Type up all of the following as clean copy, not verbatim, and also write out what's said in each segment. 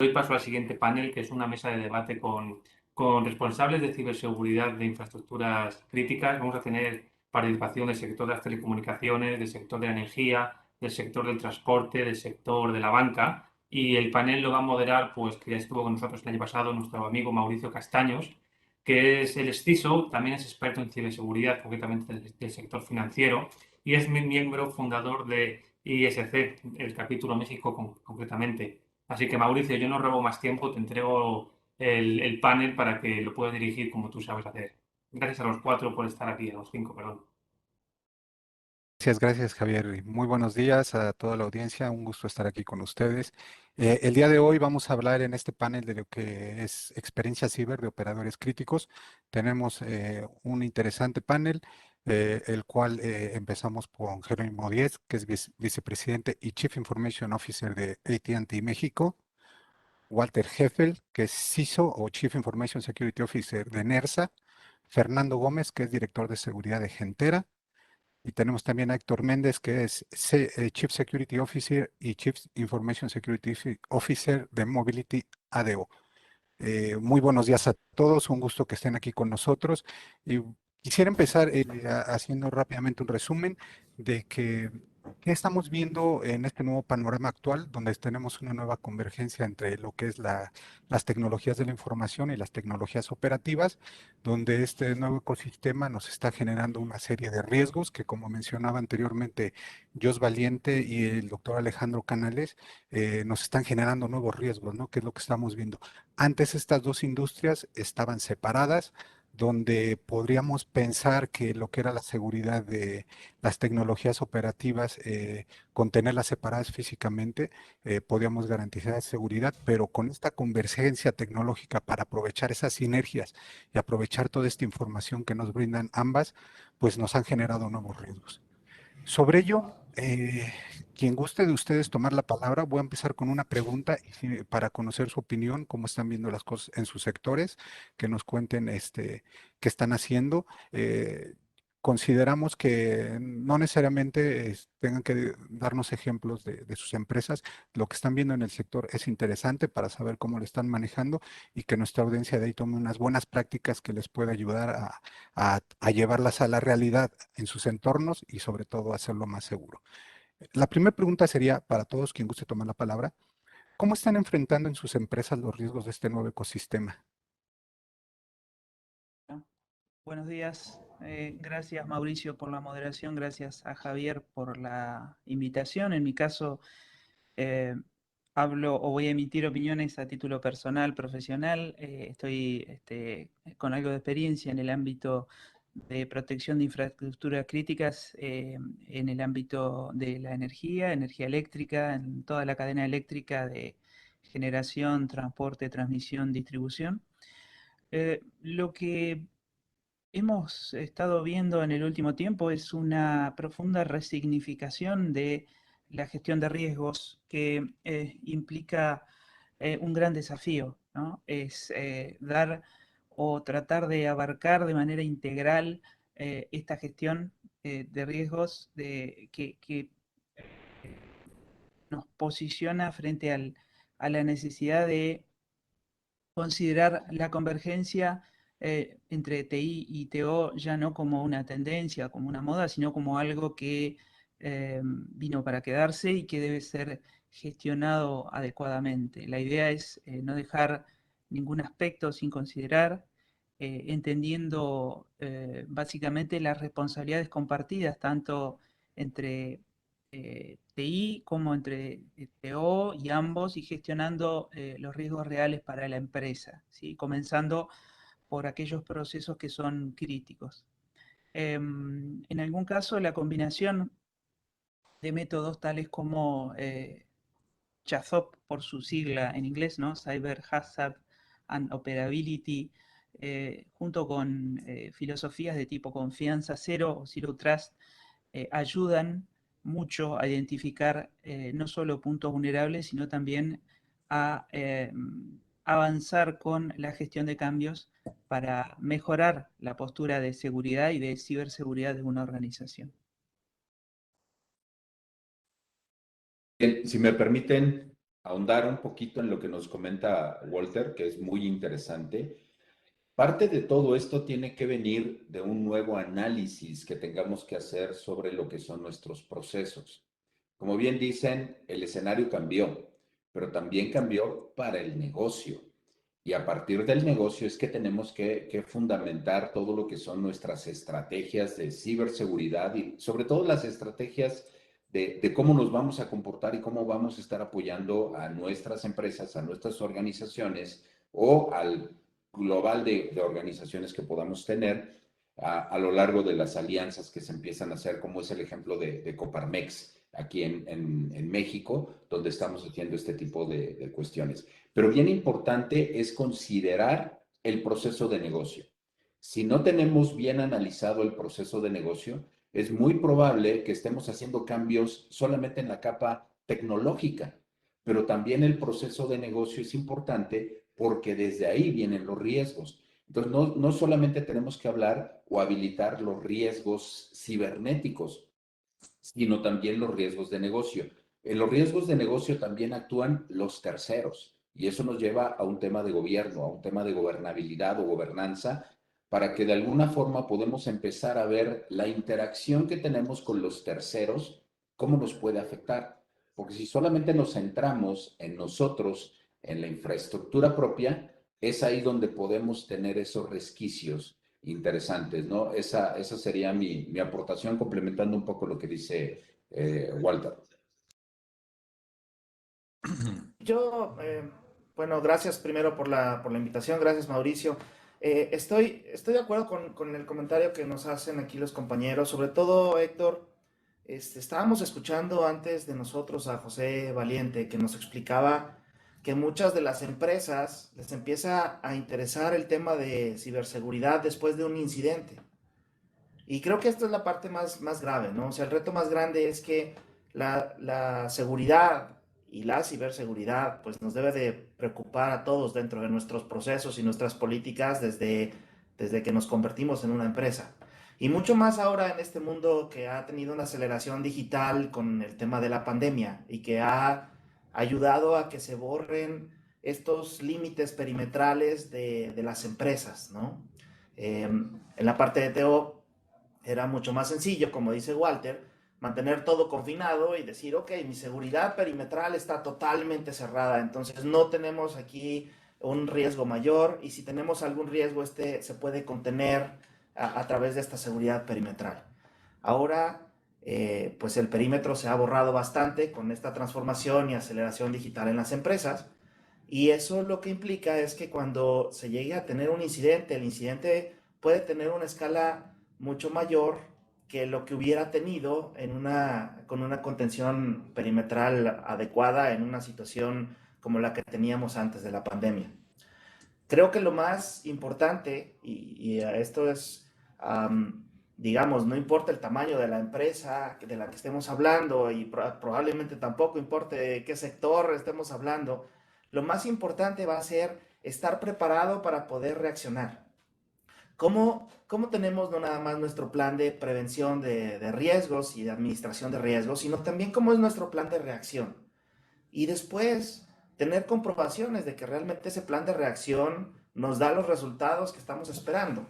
Doy paso al siguiente panel, que es una mesa de debate con responsables de ciberseguridad de infraestructuras críticas. Vamos a tener participación del sector de las telecomunicaciones, del sector de la energía, del sector del transporte, del sector de la banca. Y el panel lo va a moderar, pues que ya estuvo con nosotros el año pasado, nuestro amigo Mauricio Castaños, que es el CISO, también es experto en ciberseguridad, concretamente del sector financiero, y es miembro fundador de ISC, el capítulo México concretamente. Así que, Mauricio, yo no robo más tiempo, te entrego el panel para que lo puedas dirigir como tú sabes hacer. Gracias a los cuatro por estar aquí, a los cinco, perdón. Gracias, Javier. Y muy buenos días a toda la audiencia. Un gusto estar aquí con ustedes. El día de hoy vamos a hablar en este panel de lo que es experiencia ciber de operadores críticos. Tenemos un interesante panel, el cual empezamos con Jerónimo Díez, que es vicepresidente y Chief Information Officer de AT&T México. Walter Heffel, que es CISO o Chief Information Security Officer de NERSA. Fernando Gómez, que es director de seguridad de Gentera. Y tenemos también a Héctor Méndez, que es Chief Security Officer y Chief Information Security Officer de Mobility ADO. Muy buenos días a todos, un gusto que estén aquí con nosotros. Y quisiera empezar haciendo rápidamente un resumen de qué estamos viendo en este nuevo panorama actual, donde tenemos una nueva convergencia entre lo que es las tecnologías de la información y las tecnologías operativas, donde este nuevo ecosistema nos está generando una serie de riesgos que, como mencionaba anteriormente Jos Valiente y el doctor Alejandro Canales, nos están generando nuevos riesgos, ¿no? ¿Qué es lo que estamos viendo? Antes estas dos industrias estaban separadas, donde podríamos pensar que lo que era la seguridad de las tecnologías operativas, con tenerlas separadas físicamente, podíamos garantizar seguridad, pero con esta convergencia tecnológica para aprovechar esas sinergias y aprovechar toda esta información que nos brindan ambas, pues nos han generado nuevos riesgos. Sobre ello, quien guste de ustedes tomar la palabra, voy a empezar con una pregunta para conocer su opinión, cómo están viendo las cosas en sus sectores, que nos cuenten qué están haciendo. Consideramos que no necesariamente tengan que darnos ejemplos de sus empresas. Lo que están viendo en el sector es interesante para saber cómo lo están manejando y que nuestra audiencia de ahí tome unas buenas prácticas que les pueda ayudar a llevarlas a la realidad en sus entornos y sobre todo hacerlo más seguro. La primera pregunta sería para todos quien guste tomar la palabra, ¿cómo están enfrentando en sus empresas los riesgos de este nuevo ecosistema? Buenos días. Gracias, Mauricio, por la moderación. Gracias a Javier por la invitación. En mi caso, eh, hablo o voy a emitir opiniones a título personal, profesional. Estoy con algo de experiencia en el ámbito de protección de infraestructuras críticas, en el ámbito de la energía, energía eléctrica, en toda la cadena eléctrica de generación, transporte, transmisión, distribución. Lo que hemos estado viendo en el último tiempo es una profunda resignificación de la gestión de riesgos que implica un gran desafío, ¿no? Es dar o tratar de abarcar de manera integral esta gestión de riesgos que nos posiciona frente a la necesidad de considerar la convergencia entre TI y TO ya no como una tendencia, como una moda, sino como algo que vino para quedarse y que debe ser gestionado adecuadamente. La idea es no dejar ningún aspecto sin considerar, entendiendo básicamente las responsabilidades compartidas tanto entre TI como entre TO y ambos, y gestionando los riesgos reales para la empresa, ¿sí? Comenzando por aquellos procesos que son críticos. En algún caso, la combinación de métodos tales como CHAZOP, por su sigla en inglés, ¿no? Cyber Hazard and Operability, junto con filosofías de tipo confianza cero o Zero Trust, ayudan mucho a identificar no solo puntos vulnerables, sino también a avanzar con la gestión de cambios para mejorar la postura de seguridad y de ciberseguridad de una organización. Bien, si me permiten, ahondar un poquito en lo que nos comenta Walter, que es muy interesante. Parte de todo esto tiene que venir de un nuevo análisis que tengamos que hacer sobre lo que son nuestros procesos. Como bien dicen, el escenario cambió, pero también cambió para el negocio. Y a partir del negocio es que tenemos que fundamentar todo lo que son nuestras estrategias de ciberseguridad y sobre todo las estrategias de cómo nos vamos a comportar y cómo vamos a estar apoyando a nuestras empresas, a nuestras organizaciones o al global de organizaciones que podamos tener a lo largo de las alianzas que se empiezan a hacer, como es el ejemplo de Coparmex aquí en México, donde estamos haciendo este tipo de cuestiones. Pero bien importante es considerar el proceso de negocio. Si no tenemos bien analizado el proceso de negocio, es muy probable que estemos haciendo cambios solamente en la capa tecnológica, pero también el proceso de negocio es importante porque desde ahí vienen los riesgos. Entonces, no solamente tenemos que hablar o habilitar los riesgos cibernéticos, sino también los riesgos de negocio. En los riesgos de negocio también actúan los terceros y eso nos lleva a un tema de gobierno, a un tema de gobernabilidad o gobernanza, para que de alguna forma podamos empezar a ver la interacción que tenemos con los terceros, cómo nos puede afectar. Porque si solamente nos centramos en nosotros, en la infraestructura propia, es ahí donde podemos tener esos resquicios interesantes, ¿no? Esa sería mi aportación, complementando un poco lo que dice Walter. Yo, bueno, gracias primero por la invitación, gracias Mauricio. Estoy de acuerdo con el comentario que nos hacen aquí los compañeros, sobre todo Héctor. Estábamos escuchando antes de nosotros a José Valiente, que nos explicaba que muchas de las empresas les empieza a interesar el tema de ciberseguridad después de un incidente. Y creo que esta es la parte más grave, ¿no? O sea, el reto más grande es que la seguridad y la ciberseguridad, pues nos debe de preocupar a todos dentro de nuestros procesos y nuestras políticas desde que nos convertimos en una empresa. Y mucho más ahora en este mundo que ha tenido una aceleración digital con el tema de la pandemia y que ha ayudado a que se borren estos límites perimetrales de las empresas, ¿no? En la parte de TO era mucho más sencillo, como dice Walter, mantener todo confinado y decir, ok, mi seguridad perimetral está totalmente cerrada, entonces no tenemos aquí un riesgo mayor y si tenemos algún riesgo, se puede contener a través de esta seguridad perimetral. Ahora, pues el perímetro se ha borrado bastante con esta transformación y aceleración digital en las empresas y eso lo que implica es que cuando se llegue a tener un incidente, el incidente puede tener una escala mucho mayor que lo que hubiera tenido con una contención perimetral adecuada en una situación como la que teníamos antes de la pandemia. Creo que lo más importante, y esto es, digamos, no importa el tamaño de la empresa de la que estemos hablando y probablemente tampoco importe de qué sector estemos hablando, lo más importante va a ser estar preparado para poder reaccionar. ¿Cómo tenemos no nada más nuestro plan de prevención de riesgos y de administración de riesgos, sino también cómo es nuestro plan de reacción? Y después tener comprobaciones de que realmente ese plan de reacción nos da los resultados que estamos esperando.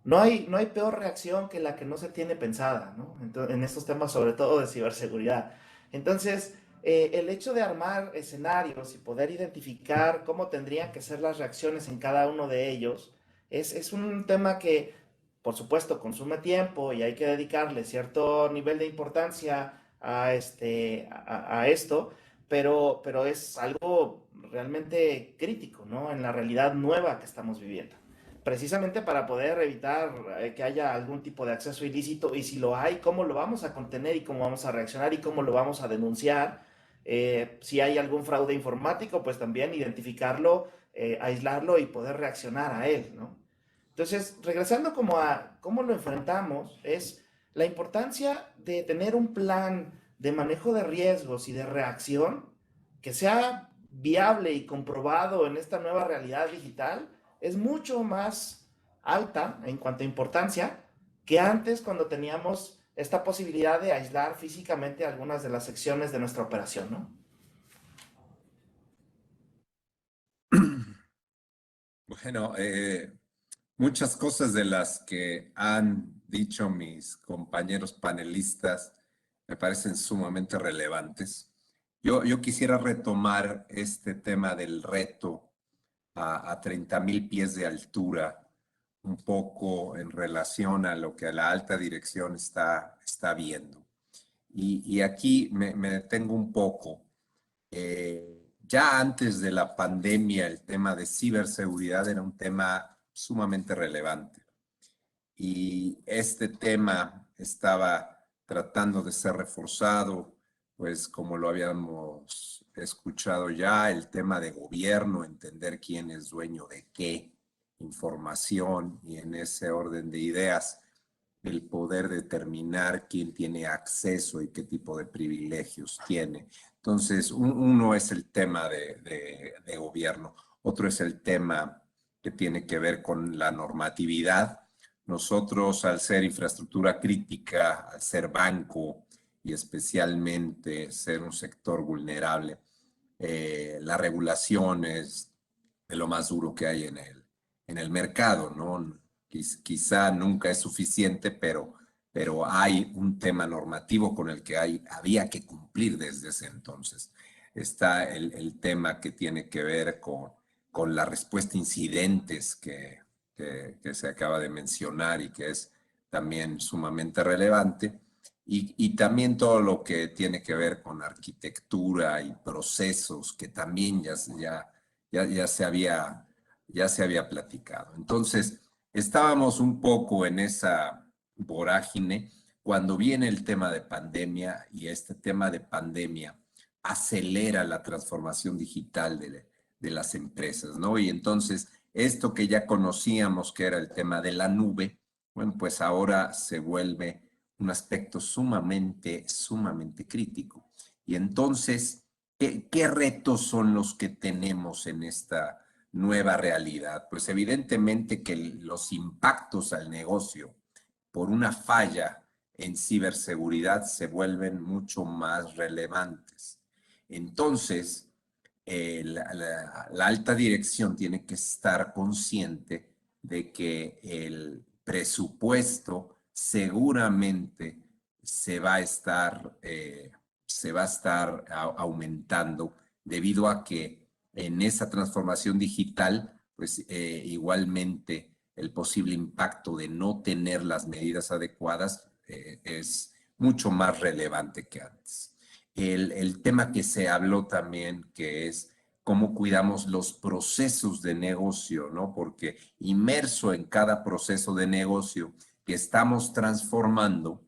No hay peor reacción que la que no se tiene pensada, ¿no? En estos temas, sobre todo de ciberseguridad. Entonces, el hecho de armar escenarios y poder identificar cómo tendrían que ser las reacciones en cada uno de ellos es un tema que, por supuesto, consume tiempo y hay que dedicarle cierto nivel de importancia a esto, pero es algo realmente crítico, ¿no? En la realidad nueva que estamos viviendo. Precisamente para poder evitar que haya algún tipo de acceso ilícito y si lo hay, cómo lo vamos a contener y cómo vamos a reaccionar y cómo lo vamos a denunciar. Si hay algún fraude informático, pues también identificarlo, aislarlo y poder reaccionar a él, ¿no? Entonces, regresando como a cómo lo enfrentamos, es la importancia de tener un plan de manejo de riesgos y de reacción que sea viable y comprobado en esta nueva realidad digital es mucho más alta en cuanto a importancia que antes cuando teníamos esta posibilidad de aislar físicamente algunas de las secciones de nuestra operación, ¿no? Bueno, muchas cosas de las que han dicho mis compañeros panelistas me parecen sumamente relevantes. Yo quisiera retomar este tema del reto a 30,000 pies de altura, un poco en relación a lo que la alta dirección está viendo. Y aquí me detengo un poco. Ya antes de la pandemia, el tema de ciberseguridad era un tema sumamente relevante. Y este tema estaba tratando de ser reforzado, pues como lo habíamos escuchado ya, el tema de gobierno, entender quién es dueño de qué información y en ese orden de ideas, el poder determinar quién tiene acceso y qué tipo de privilegios tiene. Entonces, uno es el tema de gobierno, otro es el tema que tiene que ver con la normatividad. Nosotros, al ser infraestructura crítica, al ser banco y especialmente ser un sector vulnerable, la regulación es de lo más duro que hay en el mercado, ¿no? Quizá nunca es suficiente, pero hay un tema normativo con el que había que cumplir desde ese entonces. Está el tema que tiene que ver con la respuesta a incidentes que se acaba de mencionar y que es también sumamente relevante. Y también todo lo que tiene que ver con arquitectura y procesos, que también ya se había platicado. Entonces, estábamos un poco en esa vorágine cuando viene el tema de pandemia y este tema de pandemia acelera la transformación digital de las empresas, ¿no? Y entonces, esto que ya conocíamos que era el tema de la nube, bueno, pues ahora se vuelve un aspecto sumamente crítico. Y entonces, ¿qué retos son los que tenemos en esta nueva realidad? Pues evidentemente que los impactos al negocio por una falla en ciberseguridad se vuelven mucho más relevantes. Entonces, la alta dirección tiene que estar consciente de que el presupuesto seguramente se va a estar aumentando debido a que en esa transformación digital, pues igualmente el posible impacto de no tener las medidas adecuadas es mucho más relevante que antes. El tema que se habló también, que es cómo cuidamos los procesos de negocio, ¿no? Porque inmerso en cada proceso de negocio que estamos transformando,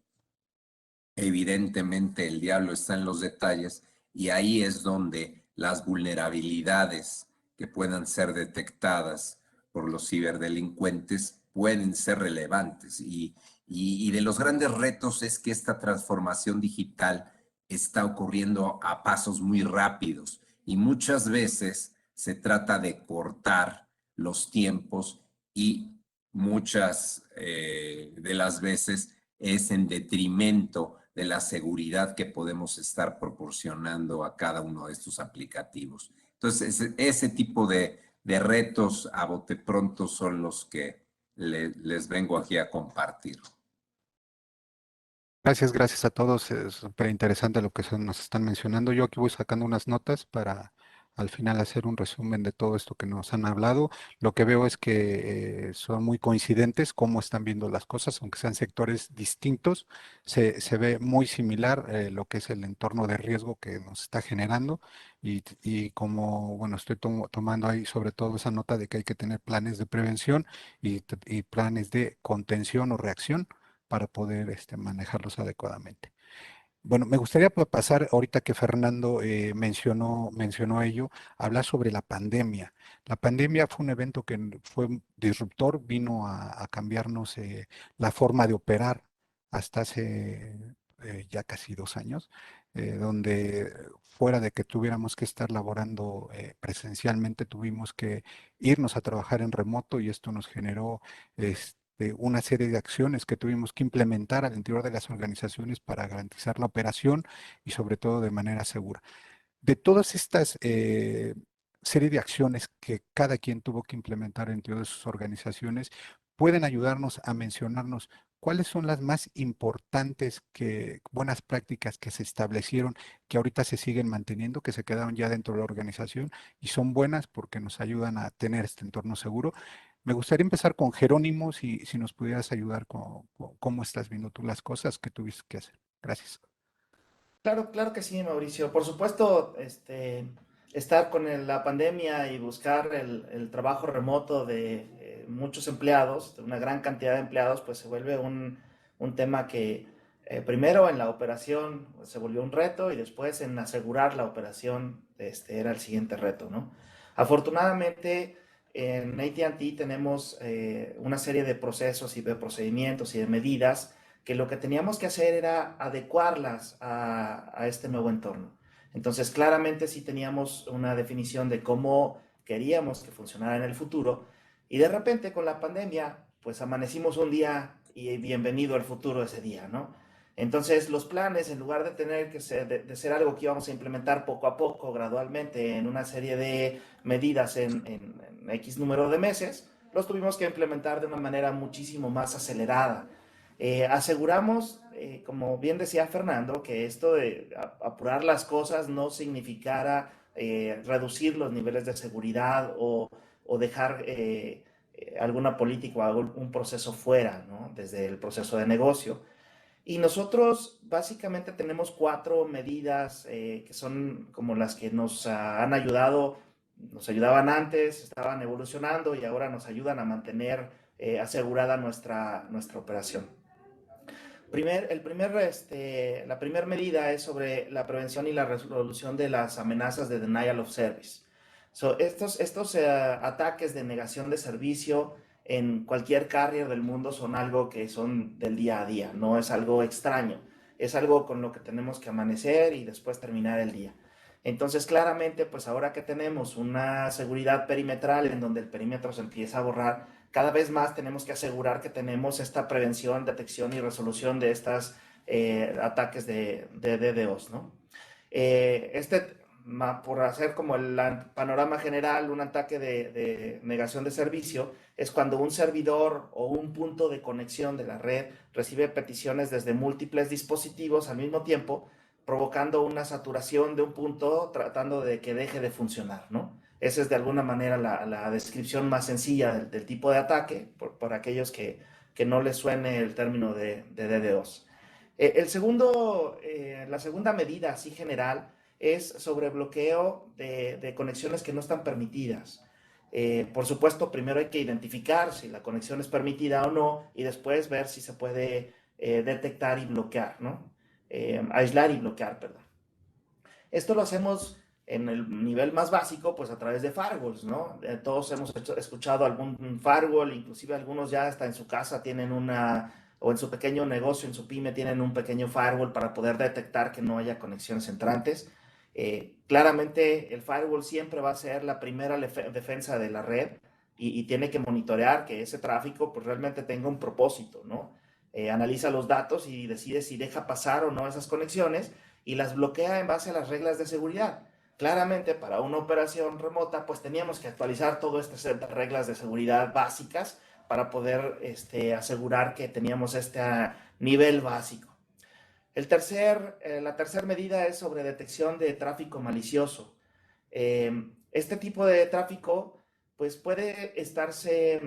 evidentemente el diablo está en los detalles y ahí es donde las vulnerabilidades que puedan ser detectadas por los ciberdelincuentes pueden ser relevantes. Y de los grandes retos es que esta transformación digital está ocurriendo a pasos muy rápidos y muchas veces se trata de cortar los tiempos y muchas de las veces es en detrimento de la seguridad que podemos estar proporcionando a cada uno de estos aplicativos. Entonces, ese tipo de retos a bote pronto son los que les vengo aquí a compartir. Gracias a todos. Es súper interesante lo que nos están mencionando. Yo aquí voy sacando unas notas para al final hacer un resumen de todo esto que nos han hablado. Lo que veo es que son muy coincidentes cómo están viendo las cosas, aunque sean sectores distintos. Se ve muy similar lo que es el entorno de riesgo que nos está generando y como, bueno, estoy tomando ahí sobre todo esa nota de que hay que tener planes de prevención y planes de contención o reacción para poder manejarlos adecuadamente. Bueno, me gustaría pasar, ahorita que Fernando mencionó ello, hablar sobre la pandemia. La pandemia fue un evento que fue disruptor, vino a cambiarnos la forma de operar hasta hace ya casi 2 años, donde fuera de que tuviéramos que estar laborando presencialmente, tuvimos que irnos a trabajar en remoto y esto nos generó una serie de acciones que tuvimos que implementar al interior de las organizaciones para garantizar la operación y sobre todo de manera segura. De todas estas serie de acciones que cada quien tuvo que implementar entre todas sus organizaciones, pueden ayudarnos a mencionarnos cuáles son las más importantes buenas prácticas que se establecieron, que ahorita se siguen manteniendo, que se quedaron ya dentro de la organización y son buenas porque nos ayudan a tener este entorno seguro. Me gustaría empezar con Jerónimo, si nos pudieras ayudar con cómo estás viendo tú las cosas que tuviste que hacer. Gracias. Claro, claro que sí, Mauricio. Por supuesto, estar con la pandemia y buscar el trabajo remoto de muchos empleados, de una gran cantidad de empleados, pues se vuelve un tema que primero en la operación se volvió un reto y después en asegurar la operación era el siguiente reto, ¿no? Afortunadamente, en AT&T tenemos una serie de procesos y de procedimientos y de medidas que lo que teníamos que hacer era adecuarlas a este nuevo entorno. Entonces, claramente sí teníamos una definición de cómo queríamos que funcionara en el futuro y de repente con la pandemia, pues amanecimos un día y bienvenido al futuro ese día, ¿no? Entonces, los planes, en lugar de tener que ser, de ser algo que íbamos a implementar poco a poco, gradualmente, en una serie de medidas en X número de meses, los tuvimos que implementar de una manera muchísimo más acelerada. Aseguramos, como bien decía Fernando, que esto de apurar las cosas no significara reducir los niveles de seguridad o dejar alguna política o algún proceso fuera, ¿no? Desde el proceso de negocio. Y nosotros básicamente tenemos 4 medidas que son como las que nos han ayudado, nos ayudaban antes, estaban evolucionando y ahora nos ayudan a mantener asegurada nuestra operación. La primera medida es sobre la prevención y la resolución de las amenazas de denial of service. Estos ataques de negación de servicio en cualquier carrier del mundo son algo que son del día a día, no es algo extraño, es algo con lo que tenemos que amanecer y después terminar el día. Entonces, claramente, pues ahora que tenemos una seguridad perimetral en donde el perímetro se empieza a borrar, cada vez más tenemos que asegurar que tenemos esta prevención, detección y resolución de estos ataques de DDoS, ¿no? Por hacer como el panorama general, un ataque de negación de servicio es cuando un servidor o un punto de conexión de la red recibe peticiones desde múltiples dispositivos al mismo tiempo, provocando una saturación de un punto, tratando de que deje de funcionar, ¿no? Esa es de alguna manera la descripción más sencilla del tipo de ataque, por aquellos que no les suene el término de DDoS. La segunda medida así general es sobre bloqueo de conexiones que no están permitidas. Por supuesto, primero hay que identificar si la conexión es permitida o no y después ver si se puede detectar y bloquear, ¿no? Aislar y bloquear, perdón. Esto lo hacemos en el nivel más básico, pues a través de firewalls, ¿no? Todos hemos escuchado algún firewall, inclusive algunos ya hasta en su casa tienen o en su pequeño negocio, en su pyme, tienen un pequeño firewall para poder detectar que no haya conexiones entrantes. Claramente el firewall siempre va a ser la primera defensa de la red y tiene que monitorear que ese tráfico pues realmente tenga un propósito, ¿no? Analiza los datos y decide si deja pasar o no esas conexiones y las bloquea en base a las reglas de seguridad. Claramente, para una operación remota, pues teníamos que actualizar todo este set de reglas de seguridad básicas para poder asegurar que teníamos este nivel básico. La tercera medida es sobre detección de tráfico malicioso. Este tipo de tráfico, pues puede estarse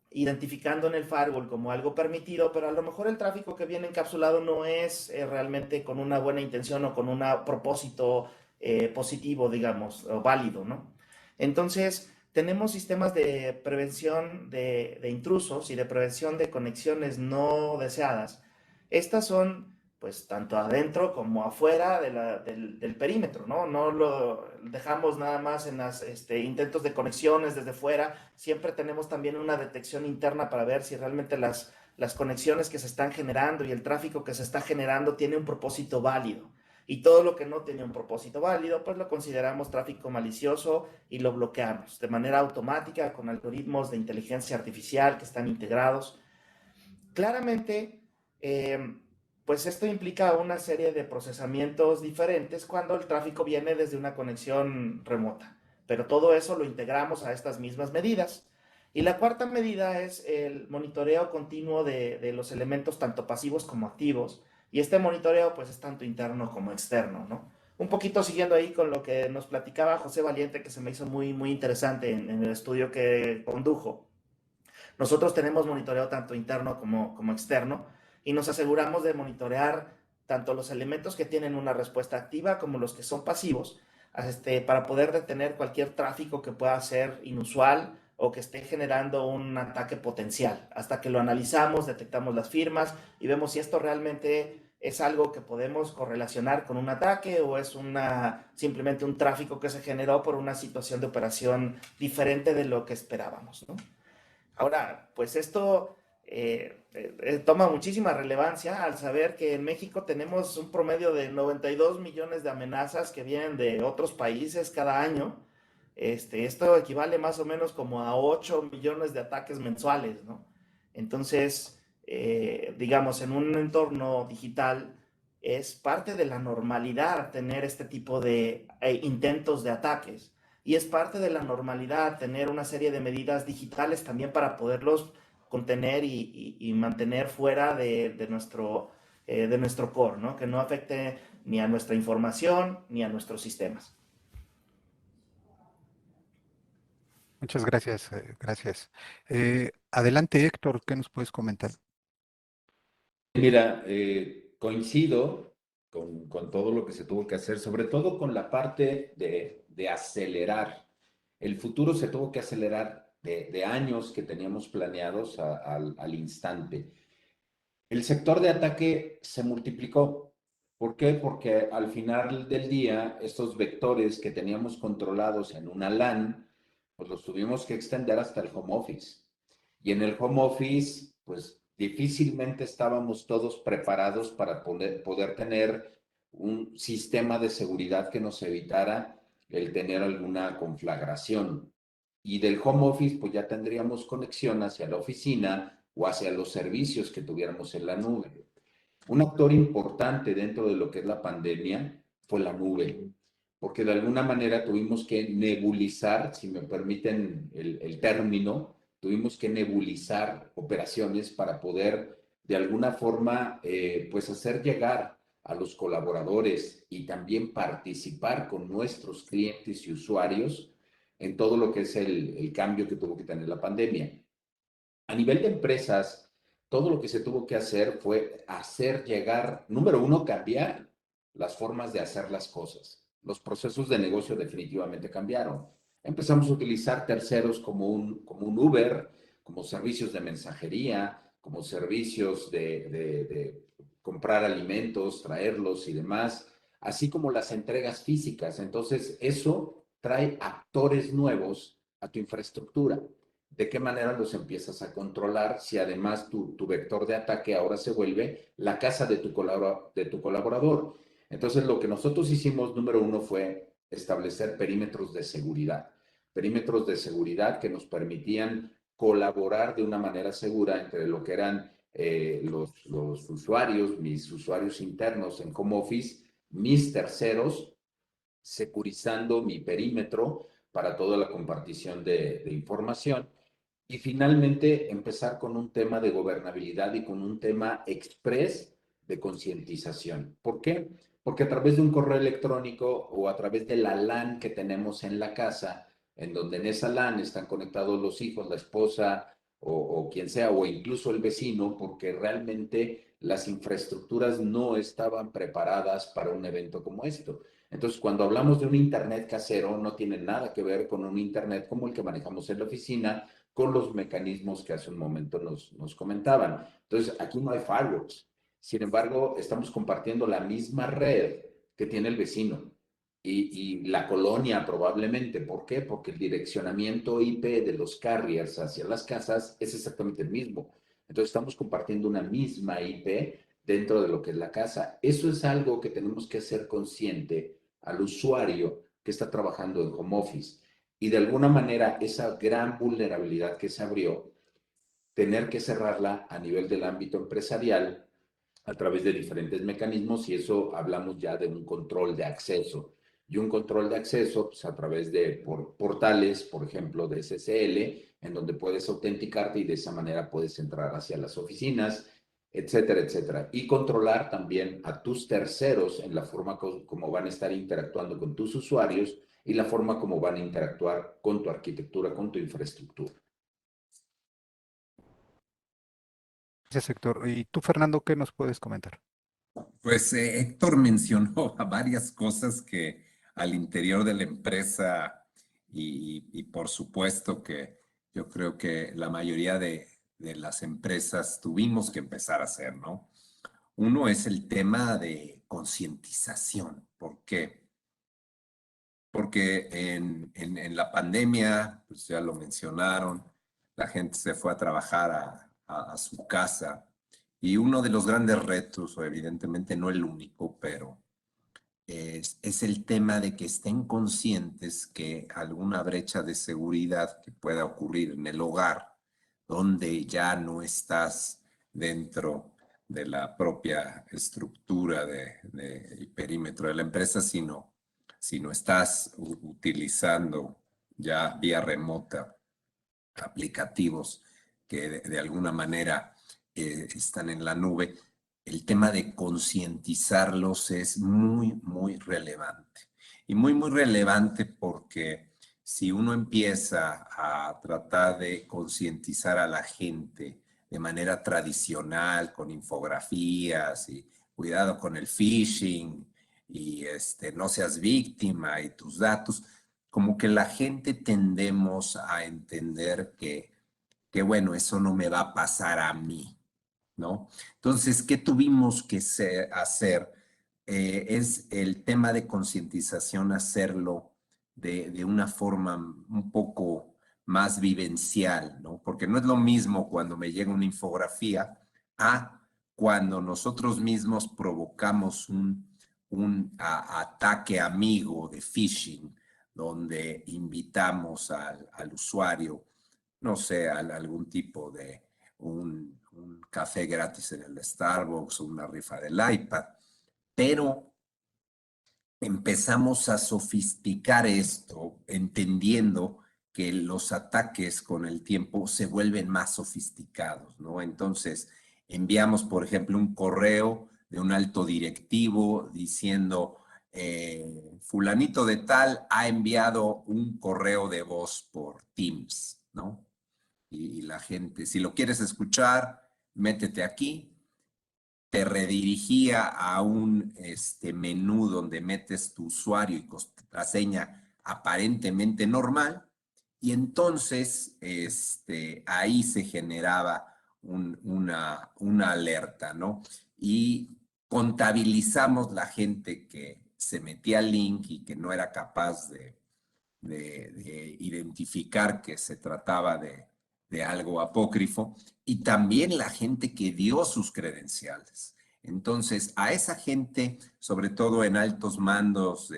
identificando en el firewall como algo permitido, pero a lo mejor el tráfico que viene encapsulado no es realmente con una buena intención o con un propósito positivo, digamos, o válido, ¿no? Entonces, tenemos sistemas de prevención de intrusos y de prevención de conexiones no deseadas. Estas son, pues, tanto adentro como afuera del perímetro, ¿no? No lo dejamos nada más en los intentos de conexiones desde fuera. Siempre tenemos también una detección interna para ver si realmente las conexiones que se están generando y el tráfico que se está generando tiene un propósito válido. Y todo lo que no tiene un propósito válido, pues lo consideramos tráfico malicioso y lo bloqueamos de manera automática con algoritmos de inteligencia artificial que están integrados. Claramente, pues esto implica una serie de procesamientos diferentes cuando el tráfico viene desde una conexión remota. pero todo eso lo integramos a estas mismas medidas. Y la cuarta medida es el monitoreo continuo de los elementos tanto pasivos como activos. Y este monitoreo pues es tanto interno como externo, ¿no? Un poquito siguiendo ahí con lo que nos platicaba José Valiente, que se me hizo muy, muy interesante en el estudio que condujo. Nosotros tenemos monitoreo tanto interno como externo y nos aseguramos de monitorear tanto los elementos que tienen una respuesta activa como los que son pasivos, para poder detener cualquier tráfico que pueda ser inusual o que esté generando un ataque potencial. Hasta que lo analizamos, detectamos las firmas y vemos si esto realmente es algo que podemos correlacionar con un ataque o es simplemente un tráfico que se generó por una situación de operación diferente de lo que esperábamos, ¿no? Ahora, pues esto toma muchísima relevancia al saber que en México tenemos un promedio de 92 millones de amenazas que vienen de otros países cada año. Esto equivale más o menos como a 8 millones de ataques mensuales, ¿no? Entonces, digamos, en un entorno digital es parte de la normalidad tener este tipo de intentos de ataques. Y es parte de la normalidad tener una serie de medidas digitales también para poderlos contener y mantener fuera de nuestro core, ¿no? Que no afecte ni a nuestra información ni a nuestros sistemas. Muchas gracias, gracias. Adelante, Héctor, ¿qué nos puedes comentar? Mira, coincido con todo lo que se tuvo que hacer, sobre todo con la parte de acelerar. El futuro se tuvo que acelerar de años que teníamos planeados al instante. El sector de ataque se multiplicó. ¿Por qué? Porque al final del día, estos vectores que teníamos controlados en una LAN, pues los tuvimos que extender hasta el home office. Y en el home office, pues difícilmente estábamos todos preparados para poder tener un sistema de seguridad que nos evitara el tener alguna conflagración. Y del home office, pues ya tendríamos conexión hacia la oficina o hacia los servicios que tuviéramos en la nube. Un actor importante dentro de lo que es la pandemia fue la nube, porque de alguna manera tuvimos que nebulizar, si me permiten el término, tuvimos que nebulizar operaciones para poder de alguna forma pues hacer llegar a los colaboradores y también participar con nuestros clientes y usuarios en todo lo que es el cambio que tuvo que tener la pandemia. A nivel de empresas, todo lo que se tuvo que hacer fue hacer llegar, número uno, cambiar las formas de hacer las cosas. Los procesos de negocio definitivamente cambiaron. Empezamos a utilizar terceros como un Uber, como servicios de mensajería, como servicios de comprar alimentos, traerlos y demás, así como las entregas físicas. Entonces, eso trae actores nuevos a tu infraestructura. ¿De qué manera los empiezas a controlar si además tu vector de ataque ahora se vuelve la casa de tu colaborador? Entonces, lo que nosotros hicimos, número uno, fue establecer perímetros de seguridad. Perímetros de seguridad que nos permitían colaborar de una manera segura entre lo que eran los usuarios, mis usuarios internos en home office, mis terceros, securizando mi perímetro para toda la compartición de información. Y finalmente empezar con un tema de gobernabilidad y con un tema express de concientización. ¿Por qué? Porque a través de un correo electrónico o a través de la LAN que tenemos en la casa, en donde en esa LAN están conectados los hijos, la esposa o quien sea, o incluso el vecino, porque realmente las infraestructuras no estaban preparadas para un evento como esto. Entonces, cuando hablamos de un Internet casero, no tiene nada que ver con un Internet como el que manejamos en la oficina, con los mecanismos que hace un momento nos comentaban. Entonces, aquí no hay firewalls. Sin embargo, estamos compartiendo la misma red que tiene el vecino y la colonia probablemente. ¿Por qué? Porque el direccionamiento IP de los carriers hacia las casas es exactamente el mismo. Entonces, estamos compartiendo una misma IP dentro de lo que es la casa. Eso es algo que tenemos que hacer consciente al usuario que está trabajando en home office. Y de alguna manera esa gran vulnerabilidad que se abrió, tener que cerrarla a nivel del ámbito empresarial a través de diferentes mecanismos, y eso hablamos ya de un control de acceso. y un control de acceso pues, a través de portales, por ejemplo, de SSL, en donde puedes autenticarte y de esa manera puedes entrar hacia las oficinas, etcétera, etcétera. Y controlar también a tus terceros en la forma como van a estar interactuando con tus usuarios y la forma como van a interactuar con tu arquitectura, con tu infraestructura. Gracias, Héctor. ¿Y tú, Fernando, qué nos puedes comentar? Pues Héctor mencionó a varias cosas que al interior de la empresa y por supuesto que yo creo que la mayoría de las empresas tuvimos que empezar a hacer, ¿no? Uno es el tema de concientización. ¿Por qué? Porque en la pandemia, pues ya lo mencionaron, la gente se fue a trabajar a su casa y uno de los grandes retos, o evidentemente no el único, pero es el tema de que estén conscientes que alguna brecha de seguridad que pueda ocurrir en el hogar, donde ya no estás dentro de la propia estructura y perímetro de la empresa, sino estás utilizando ya vía remota aplicativos que de alguna manera están en la nube, el tema de concientizarlos es muy, muy relevante. Y muy, muy relevante porque si uno empieza a tratar de concientizar a la gente de manera tradicional, con infografías y cuidado con el phishing y no seas víctima y tus datos, como que la gente tendemos a entender que bueno, eso no me va a pasar a mí, ¿no? Entonces, ¿qué tuvimos que hacer? Es el tema de concientización, hacerlo de una forma un poco más vivencial, ¿no? Porque no es lo mismo cuando me llega una infografía a cuando nosotros mismos provocamos un ataque amigo de phishing, donde invitamos al usuario, no sé, a algún tipo de un café gratis en el Starbucks o una rifa del iPad, pero empezamos a sofisticar esto, entendiendo que los ataques con el tiempo se vuelven más sofisticados, ¿no? Entonces, enviamos, por ejemplo, un correo de un alto directivo diciendo, fulanito de tal ha enviado un correo de voz por Teams, ¿no? Y la gente, si lo quieres escuchar, métete aquí. Te redirigía a un menú donde metes tu usuario y contraseña aparentemente normal, y entonces ahí se generaba una alerta, ¿no? Y contabilizamos la gente que se metía al link y que no era capaz de identificar que se trataba de algo apócrifo, y también la gente que dio sus credenciales. Entonces, a esa gente, sobre todo en altos mandos,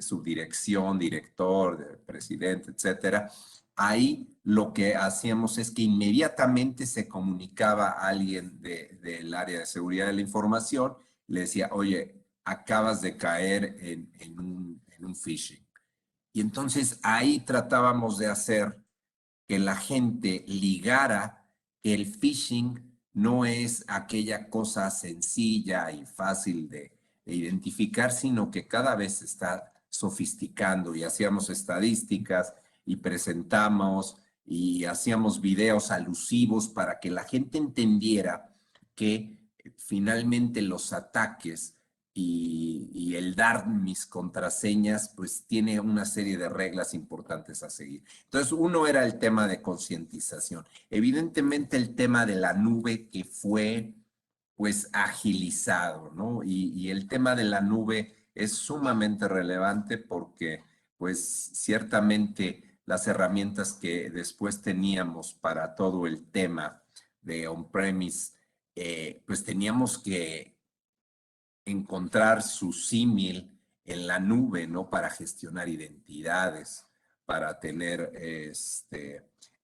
subdirección, director, presidente, etcétera, ahí lo que hacíamos es que inmediatamente se comunicaba a alguien del área de seguridad de la información, le decía, oye, acabas de caer en un phishing. Y entonces ahí tratábamos de hacer que la gente ligara que el phishing no es aquella cosa sencilla y fácil de identificar, sino que cada vez se está sofisticando, y hacíamos estadísticas y presentamos y hacíamos videos alusivos para que la gente entendiera que finalmente los ataques y el dar mis contraseñas, pues tiene una serie de reglas importantes a seguir. Entonces, uno era el tema de concientización. Evidentemente, el tema de la nube, que fue, pues, agilizado, ¿no? Y el tema de la nube es sumamente relevante porque, pues, ciertamente las herramientas que después teníamos para todo el tema de on-premise, pues teníamos que encontrar su símil en la nube, ¿no? Para gestionar identidades, para tener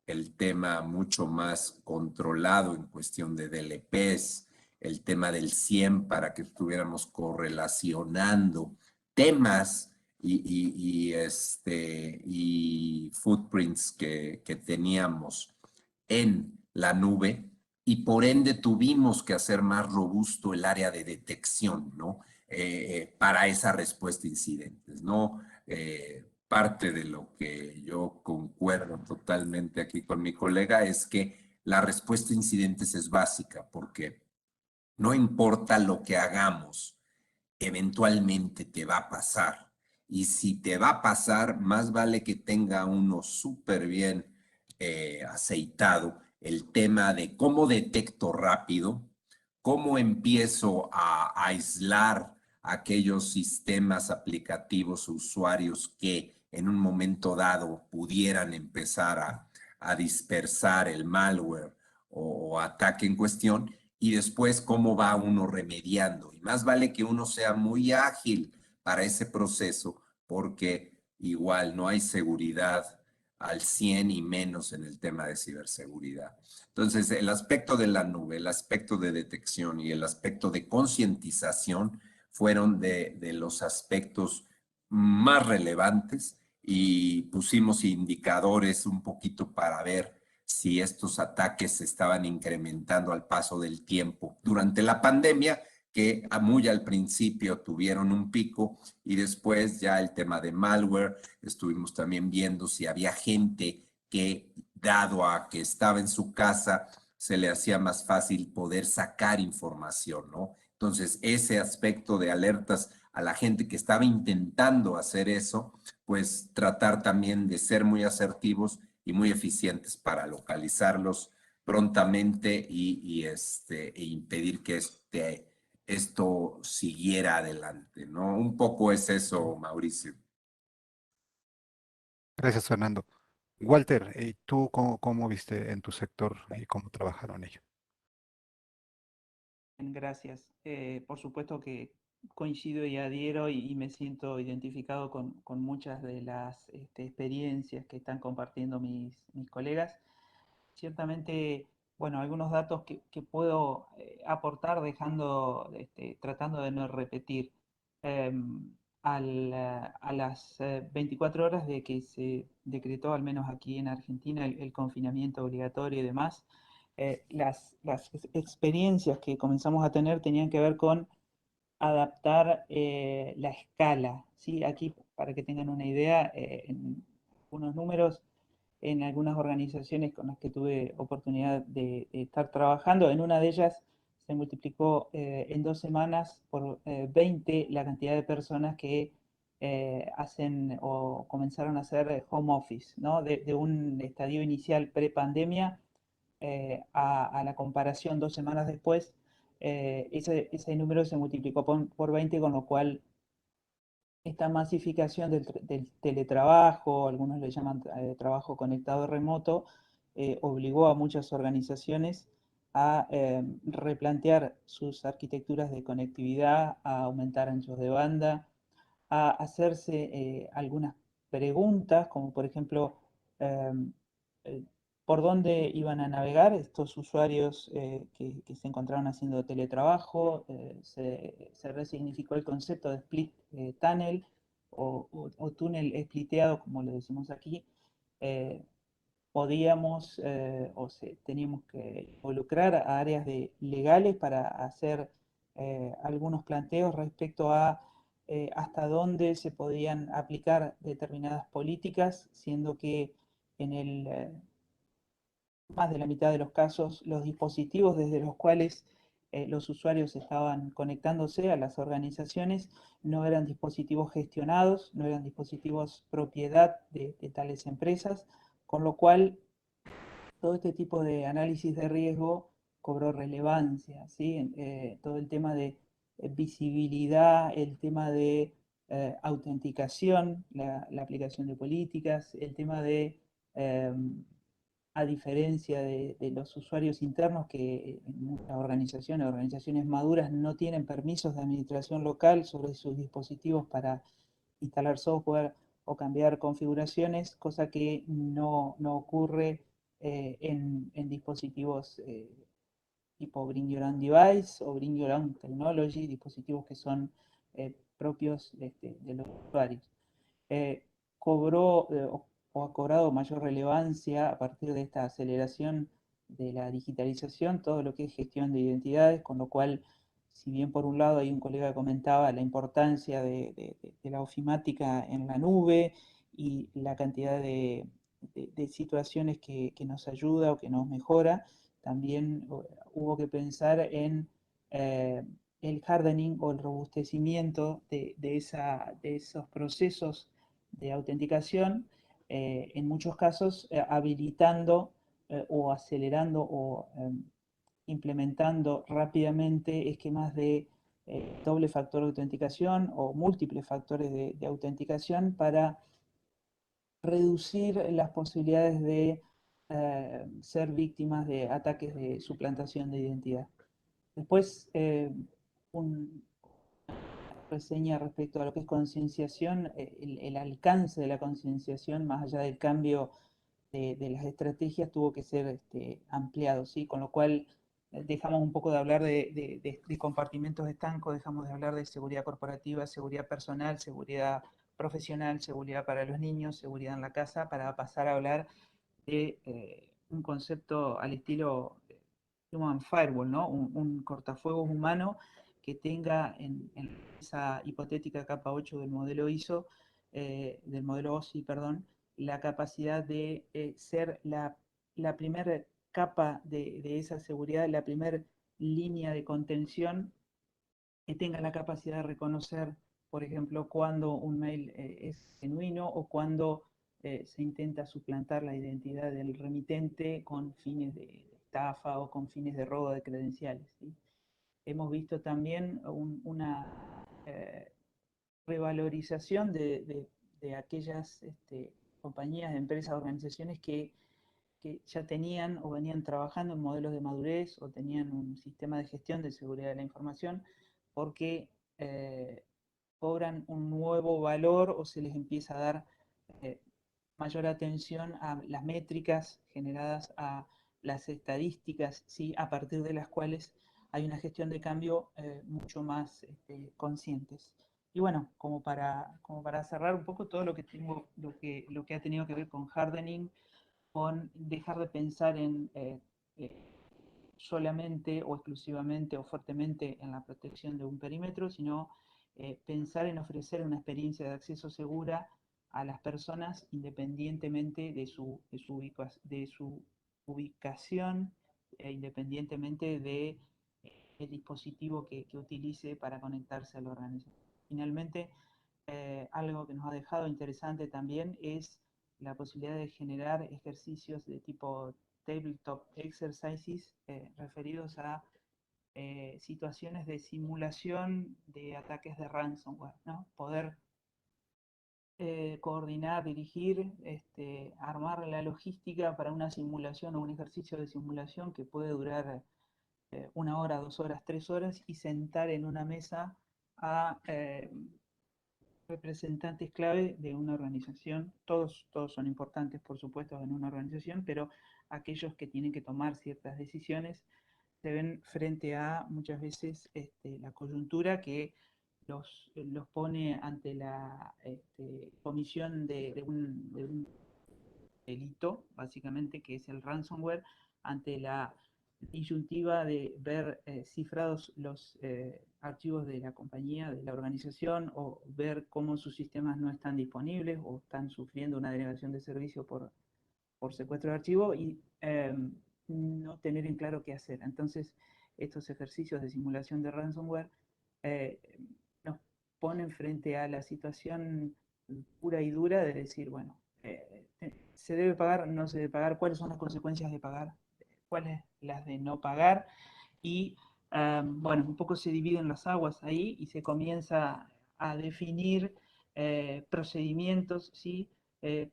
el tema mucho más controlado en cuestión de DLPs, el tema del SIEM para que estuviéramos correlacionando temas y footprints que teníamos en la nube, y por ende tuvimos que hacer más robusto el área de detección, ¿no? Para esa respuesta a incidentes, ¿no? Parte de lo que yo concuerdo totalmente aquí con mi colega es que la respuesta a incidentes es básica, porque no importa lo que hagamos, eventualmente te va a pasar. Y si te va a pasar, más vale que tenga uno súper bien aceitado el tema de cómo detecto rápido, cómo empiezo a aislar aquellos sistemas aplicativos o usuarios que en un momento dado pudieran empezar a dispersar el malware o ataque en cuestión, y después cómo va uno remediando. Y más vale que uno sea muy ágil para ese proceso, porque igual no hay seguridad al 100 y menos en el tema de ciberseguridad. Entonces, el aspecto de la nube, el aspecto de detección y el aspecto de concientización fueron de los aspectos más relevantes, y pusimos indicadores un poquito para ver si estos ataques se estaban incrementando al paso del tiempo durante la pandemia, que muy al principio tuvieron un pico, y después ya el tema de malware, estuvimos también viendo si había gente que, dado a que estaba en su casa, se le hacía más fácil poder sacar información, ¿no? Entonces, ese aspecto de alertas a la gente que estaba intentando hacer eso, pues tratar también de ser muy asertivos y muy eficientes para localizarlos prontamente e impedir que esto siguiera adelante, ¿no? Un poco es eso, Mauricio. Gracias, Fernando. Walter, ¿tú cómo viste en tu sector y cómo trabajaron ellos? Gracias. Por supuesto que coincido y adhiero y me siento identificado con muchas de las experiencias que están compartiendo mis colegas. Ciertamente, bueno, algunos datos que puedo aportar tratando de no repetir. A las 24 horas de que se decretó, al menos aquí en Argentina, el confinamiento obligatorio y demás, las experiencias que comenzamos a tener tenían que ver con adaptar la escala, ¿sí? Aquí, para que tengan una idea, en unos números, en algunas organizaciones con las que tuve oportunidad de estar trabajando, en una de ellas se multiplicó en 2 semanas por 20 la cantidad de personas que hacen o comenzaron a hacer home office, ¿no? De un estadio inicial pre-pandemia a la comparación 2 semanas después, ese número se multiplicó por 20, con lo cual esta masificación del teletrabajo, algunos le llaman trabajo conectado remoto, obligó a muchas organizaciones a replantear sus arquitecturas de conectividad, a aumentar anchos de banda, a hacerse algunas preguntas, como por ejemplo, em, eh, por dónde iban a navegar estos usuarios que se encontraron haciendo teletrabajo. Se resignificó el concepto de split tunnel o túnel spliteado, como lo decimos aquí. eh, Podíamos teníamos que involucrar a áreas legales para hacer algunos planteos respecto a hasta dónde se podían aplicar determinadas políticas, siendo que en más de la mitad de los casos los dispositivos desde los cuales los usuarios estaban conectándose a las organizaciones no eran dispositivos gestionados, no eran dispositivos propiedad de tales empresas, con lo cual todo este tipo de análisis de riesgo cobró relevancia, ¿sí? Todo el tema de visibilidad, el tema de autenticación, la aplicación de políticas, el tema de, a diferencia de los usuarios internos que en muchas organizaciones maduras no tienen permisos de administración local sobre sus dispositivos para instalar software o cambiar configuraciones, cosa que no ocurre en dispositivos tipo Bring Your Own Device o Bring Your Own Technology, dispositivos que son propios de los usuarios. cobró o ha cobrado mayor relevancia a partir de esta aceleración de la digitalización, todo lo que es gestión de identidades, con lo cual, si bien por un lado hay un colega que comentaba la importancia de la ofimática en la nube y la cantidad de situaciones que nos ayuda o que nos mejora, también hubo que pensar en el hardening o el robustecimiento de esos procesos de autenticación, en muchos casos habilitando o acelerando o implementando rápidamente esquemas de doble factor de autenticación o múltiples factores de autenticación para reducir las posibilidades de ser víctimas de ataques de suplantación de identidad. Después, una reseña respecto a lo que es concienciación, el alcance de la concienciación, más allá del cambio de las estrategias, tuvo que ser ampliado, ¿sí? Con lo cual dejamos un poco de hablar de compartimentos estancos, dejamos de hablar de seguridad corporativa, seguridad personal, seguridad profesional, seguridad para los niños, seguridad en la casa, para pasar a hablar de un concepto al estilo Human Firewall, ¿no? Un cortafuegos humano que tenga en esa hipotética capa 8 del modelo ISO, del modelo OSI, perdón, la capacidad de ser la primera capa de esa seguridad, la primera línea de contención, que tenga la capacidad de reconocer, por ejemplo, cuando un mail es genuino o cuando se intenta suplantar la identidad del remitente con fines de estafa o con fines de robo de credenciales, ¿sí? Hemos visto también una revalorización de aquellas compañías, empresas, organizaciones que ya tenían o venían trabajando en modelos de madurez o tenían un sistema de gestión de seguridad de la información, porque cobran un nuevo valor o se les empieza a dar mayor atención a las métricas generadas, a las estadísticas, ¿sí? A partir de las cuales hay una gestión de cambio mucho más conscientes. Y bueno, como para cerrar un poco todo lo que ha tenido que ver con hardening, con dejar de pensar en solamente o exclusivamente o fuertemente en la protección de un perímetro, sino pensar en ofrecer una experiencia de acceso segura a las personas independientemente de su ubicación, independientemente de el dispositivo que utilice para conectarse a la organización. Finalmente, algo que nos ha dejado interesante también es la posibilidad de generar ejercicios de tipo tabletop exercises referidos a situaciones de simulación de ataques de ransomware, ¿no? Poder coordinar, dirigir, armar la logística para una simulación o un ejercicio de simulación que puede durar 1 hora, 2 horas, 3 horas, y sentar en una mesa a representantes clave de una organización. Todos son importantes, por supuesto, en una organización, pero aquellos que tienen que tomar ciertas decisiones se ven frente a muchas veces la coyuntura que los pone ante la comisión de un delito, básicamente, que es el ransomware, ante la disyuntiva de ver cifrados los archivos de la compañía, de la organización, o ver cómo sus sistemas no están disponibles o están sufriendo una denegación de servicio por secuestro de archivo, y no tener en claro qué hacer. Entonces, estos ejercicios de simulación de ransomware nos ponen frente a la situación pura y dura de decir, bueno, ¿se debe pagar? ¿No se debe pagar? ¿Cuáles son las consecuencias de pagar? ¿Cuáles las de no pagar? Y bueno, un poco se dividen las aguas ahí y se comienza a definir procedimientos, ¿sí?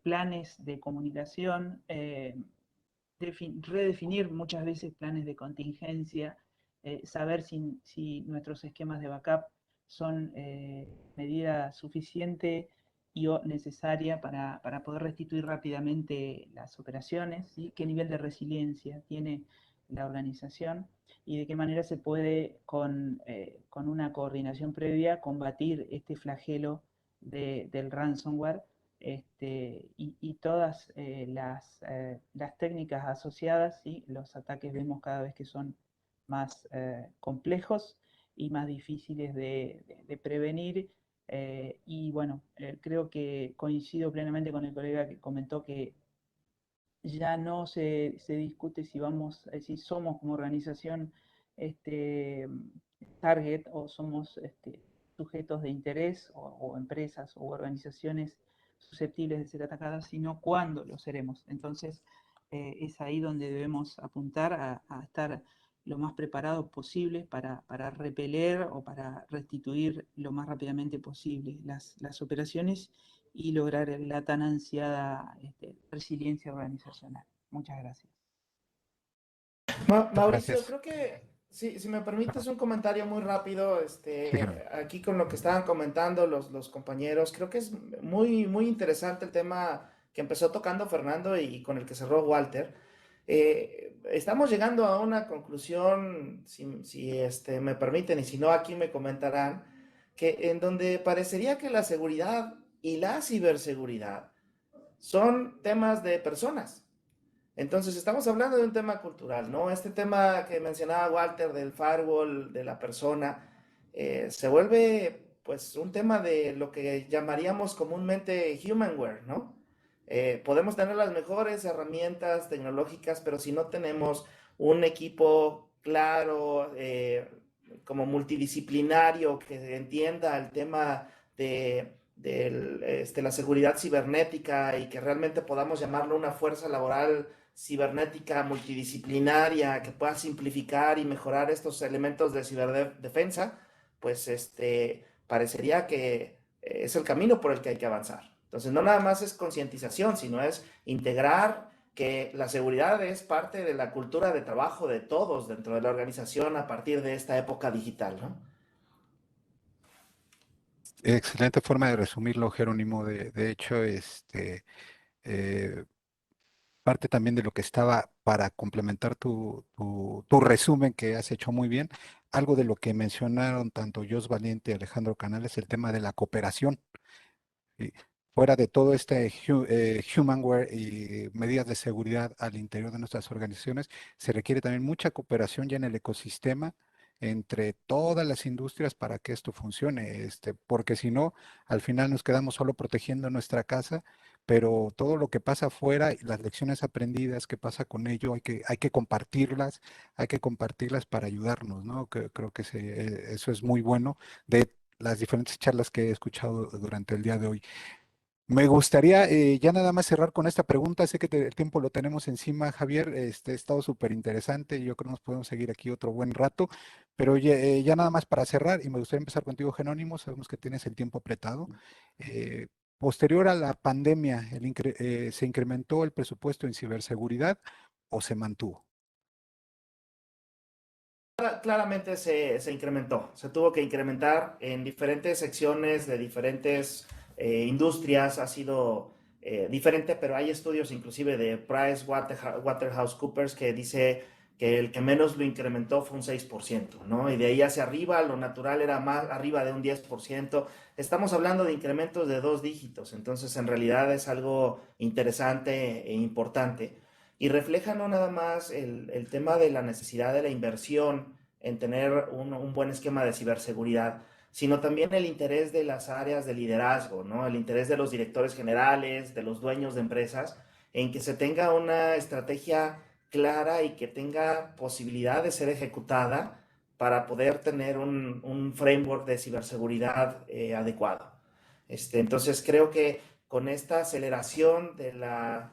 Planes de comunicación, redefinir muchas veces planes de contingencia, saber si nuestros esquemas de backup son medida suficiente y o necesaria para poder restituir rápidamente las operaciones, ¿sí? Qué nivel de resiliencia tiene la organización y de qué manera se puede con una coordinación previa combatir este flagelo del ransomware, y todas las técnicas asociadas, ¿sí? Los ataques vemos cada vez que son más complejos y más difíciles de prevenir. Y bueno, creo que coincido plenamente con el colega que comentó que ya no se discute si somos como organización target o somos sujetos de interés o empresas o organizaciones susceptibles de ser atacadas, sino cuándo lo seremos. Entonces, es ahí donde debemos apuntar a estar lo más preparados posible para repeler o para restituir lo más rápidamente posible las operaciones y lograr la tan ansiada resiliencia organizacional. Muchas gracias. Mauricio, Gracias. creo que si me permites un comentario muy rápido, Sí, Jerónimo. aquí con lo que estaban comentando los compañeros, creo que es muy interesante el tema que empezó tocando Fernando y con el que cerró Walter. Estamos llegando a una conclusión, si me permiten, y si no, aquí me comentarán, que en donde parecería que la seguridad y la ciberseguridad son temas de personas. Entonces, estamos hablando de un tema cultural, ¿no? Este tema que mencionaba Walter del firewall, de la persona, se vuelve pues un tema de lo que llamaríamos comúnmente humanware, ¿no? Podemos tener las mejores herramientas tecnológicas, pero si no tenemos un equipo claro, como multidisciplinario, que entienda el tema de la seguridad cibernética y que realmente podamos llamarlo una fuerza laboral cibernética multidisciplinaria que pueda simplificar y mejorar estos elementos de ciberdefensa, pues parecería que es el camino por el que hay que avanzar. Entonces, no nada más es concientización, sino es integrar que la seguridad es parte de la cultura de trabajo de todos dentro de la organización a partir de esta época digital, ¿no? Excelente forma de resumirlo, Jerónimo. De hecho, eh, parte también de lo que estaba para complementar tu resumen que has hecho muy bien, algo de lo que mencionaron tanto Jos Valiente y Alejandro Canales, el tema de la cooperación. ¿Sí? Fuera de todo este humanware y medidas de seguridad al interior de nuestras organizaciones, se requiere también mucha cooperación ya en el ecosistema entre todas las industrias para que esto funcione, porque si no, al final nos quedamos solo protegiendo nuestra casa, pero todo lo que pasa afuera y las lecciones aprendidas que pasa con ello, hay que compartirlas para ayudarnos, ¿no? Creo que eso es muy bueno de las diferentes charlas que he escuchado durante el día de hoy. Me gustaría ya nada más cerrar con esta pregunta. Sé que el tiempo lo tenemos encima, Javier. Ha estado súper interesante. Yo creo que nos podemos seguir aquí otro buen rato. Pero ya nada más para cerrar, y me gustaría empezar contigo, Jerónimo. Sabemos que tienes el tiempo apretado. Eh, Posterior a la pandemia, ¿se incrementó el presupuesto en ciberseguridad o se mantuvo? Claramente se incrementó, se tuvo que incrementar en diferentes secciones de diferentes industrias, ha sido diferente, pero hay estudios inclusive de PricewaterhouseCoopers que dice que el que menos lo incrementó fue un 6%, ¿no? Y de ahí hacia arriba, lo natural era más arriba de un 10%. Estamos hablando de incrementos de 2 dígitos, entonces en realidad es algo interesante e importante y refleja no nada más el tema de la necesidad de la inversión en tener un buen esquema de ciberseguridad, sino también el interés de las áreas de liderazgo, ¿no? El interés de los directores generales, de los dueños de empresas, en que se tenga una estrategia clara y que tenga posibilidad de ser ejecutada para poder tener un framework de ciberseguridad adecuado. Entonces creo que con esta aceleración de la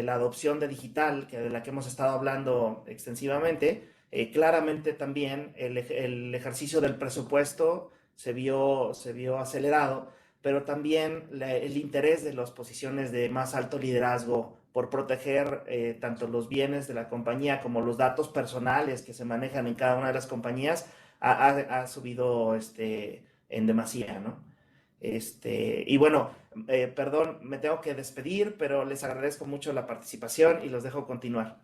adopción de digital, de la que hemos estado hablando extensivamente, claramente también el ejercicio del presupuesto se vio acelerado, pero también el interés de las posiciones de más alto liderazgo por proteger tanto los bienes de la compañía como los datos personales que se manejan en cada una de las compañías ha subido en demasía, ¿no? Y bueno, perdón, me tengo que despedir, pero les agradezco mucho la participación y los dejo continuar.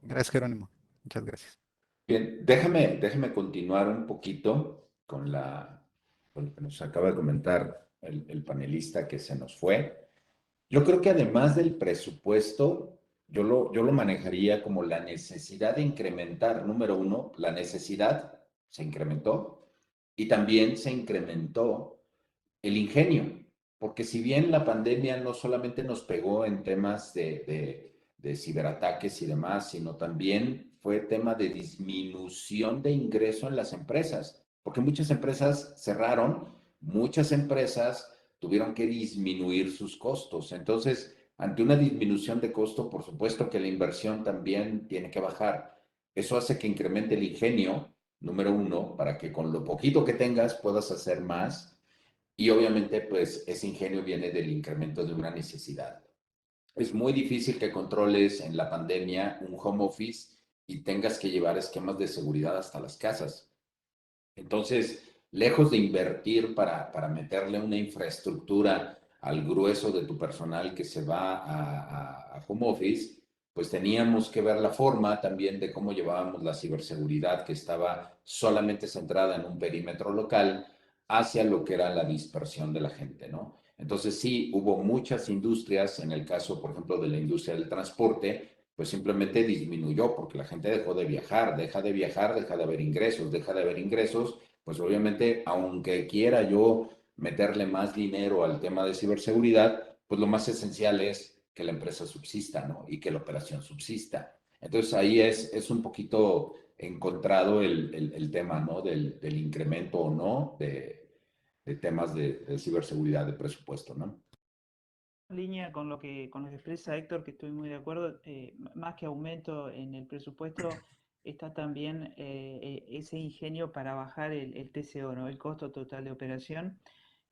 Gracias, Jerónimo. Muchas gracias. Bien, déjame continuar un poquito con lo que nos acaba de comentar el panelista que se nos fue. Yo creo que además del presupuesto, yo lo manejaría como la necesidad de incrementar. Número uno, la necesidad se incrementó y también se incrementó el ingenio, porque si bien la pandemia no solamente nos pegó en temas de ciberataques y demás, sino también fue tema de disminución de ingreso en las empresas, porque muchas empresas cerraron, muchas empresas tuvieron que disminuir sus costos. Entonces, ante una disminución de costo, por supuesto que la inversión también tiene que bajar. Eso hace que incremente el ingenio, número uno, para que con lo poquito que tengas puedas hacer más. Y obviamente, pues ese ingenio viene del incremento de una necesidad. Es muy difícil que controles en la pandemia un home office y tengas que llevar esquemas de seguridad hasta las casas. Entonces, lejos de invertir para meterle una infraestructura al grueso de tu personal que se va a home office, pues teníamos que ver la forma también de cómo llevábamos la ciberseguridad que estaba solamente centrada en un perímetro local hacia lo que era la dispersión de la gente, ¿no? Entonces sí, hubo muchas industrias, en el caso, por ejemplo, de la industria del transporte, pues simplemente disminuyó porque la gente dejó de viajar, deja de viajar, deja de haber ingresos, pues obviamente, aunque quiera yo meterle más dinero al tema de ciberseguridad, pues lo más esencial es que la empresa subsista, ¿no? Y que la operación subsista. Entonces ahí es un poquito encontrado el tema, ¿no? Del incremento o no de temas de ciberseguridad de presupuesto, ¿no? Línea con lo que expresa Héctor, que estoy muy de acuerdo, más que aumento en el presupuesto, está también ese ingenio para bajar el TCO, ¿no? El costo total de operación,